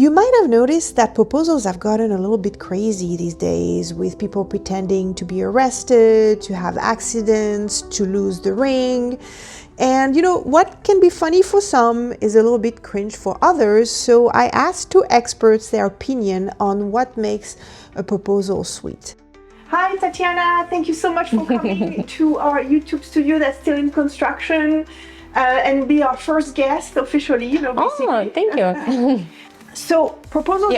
You might have noticed that proposals have gotten a little bit crazy these days, with people pretending to be arrested, to have accidents, to lose the ring. And you know, what can be funny for some is a little bit cringe for others, so I asked two experts their opinion on what makes a proposal sweet. Hi Tatiana, thank you so much for coming to our YouTube studio that's still in construction and be our first guest officially, you know, basically. Oh, thank you. So Proposal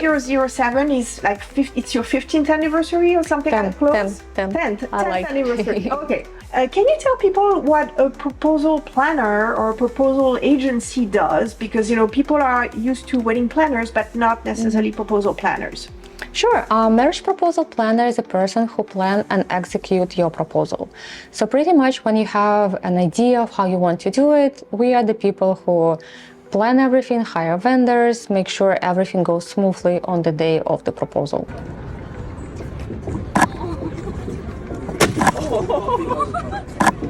007 is like, it's your 15th anniversary or something like close? 10th anniversary. Okay. Can you tell people what a proposal planner or a proposal agency does? Because, you know, people are used to wedding planners, but not necessarily proposal planners. Sure. A marriage proposal planner is a person who plan and execute your proposal. So pretty much when you have an idea of how you want to do it, we are the people who plan everything, hire vendors, make sure everything goes smoothly on the day of the proposal.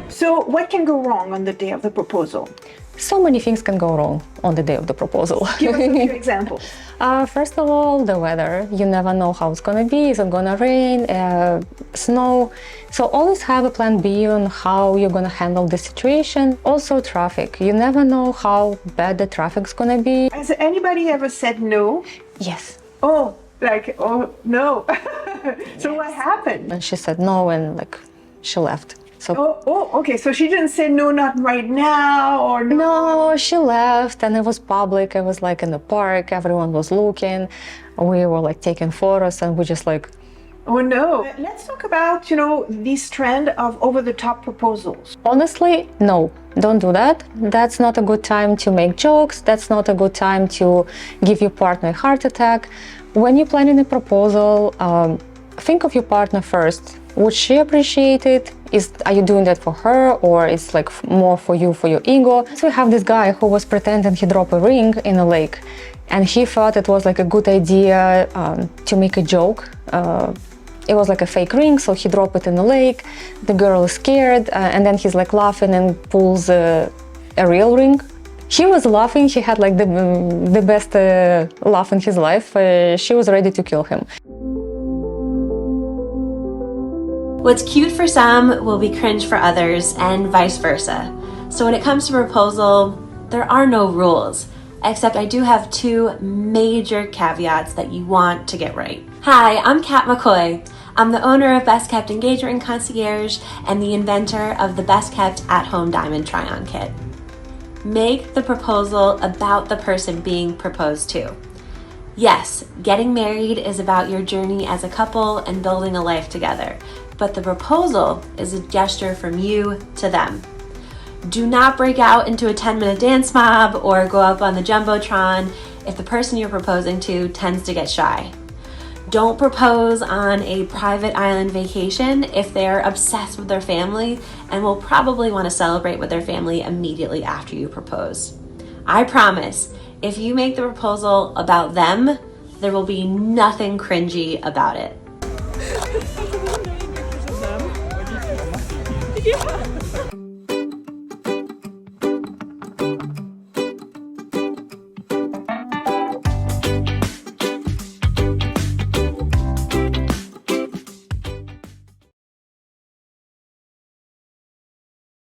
So what can go wrong on the day of the proposal? So many things can go wrong on the day of the proposal. Give us a few examples. First of all, the weather. You never know how it's gonna be. Is it gonna rain, snow? So always have a plan B on how you're gonna handle the situation. Also traffic. You never know how bad the traffic's gonna be. Has anybody ever said no? Yes. Oh, like, oh, no. So Yes. what happened? And she said no, and like she left. So okay. So she didn't say no, not right now, or no. no, she left, and it was public. It was like in the park. Everyone was looking. We were like taking photos, and we just like, Oh no. Let's talk about, you know, this trend of over-the-top proposals. honestly, no, don't do that. That's not a good time to make jokes. That's not a good time to give your partner a heart attack. When you're planning a proposal, think of your partner first. Would she appreciate it? Are you doing that for her, or it's like more for you, for your ego? So we have this guy who was pretending he dropped a ring in a lake, and he thought it was like a good idea to make a joke. It was like a fake ring, so he dropped it in the lake. The girl is scared, and then he's like laughing and pulls a real ring. He was laughing. He had like the best laugh in his life. She was ready to kill him. What's cute for some will be cringe for others, and vice versa. So when it comes to proposal, there are no rules, except I do have two major caveats that you want to get right. Hi, I'm Kat McCoy. I'm the owner of Bestkept Engagements Concierge and the inventor of the Bestkept at-home diamond try-on kit. Make the proposal about the person being proposed to. Yes, getting married is about your journey as a couple and building a life together, but the proposal is a gesture from you to them. Do not break out into a 10-minute dance mob or go up on the Jumbotron if the person you're proposing to tends to get shy. Don't propose on a private island vacation if they're obsessed with their family and will probably want to celebrate with their family immediately after you propose. I promise, if you make the proposal about them, there will be nothing cringy about it. Yeah.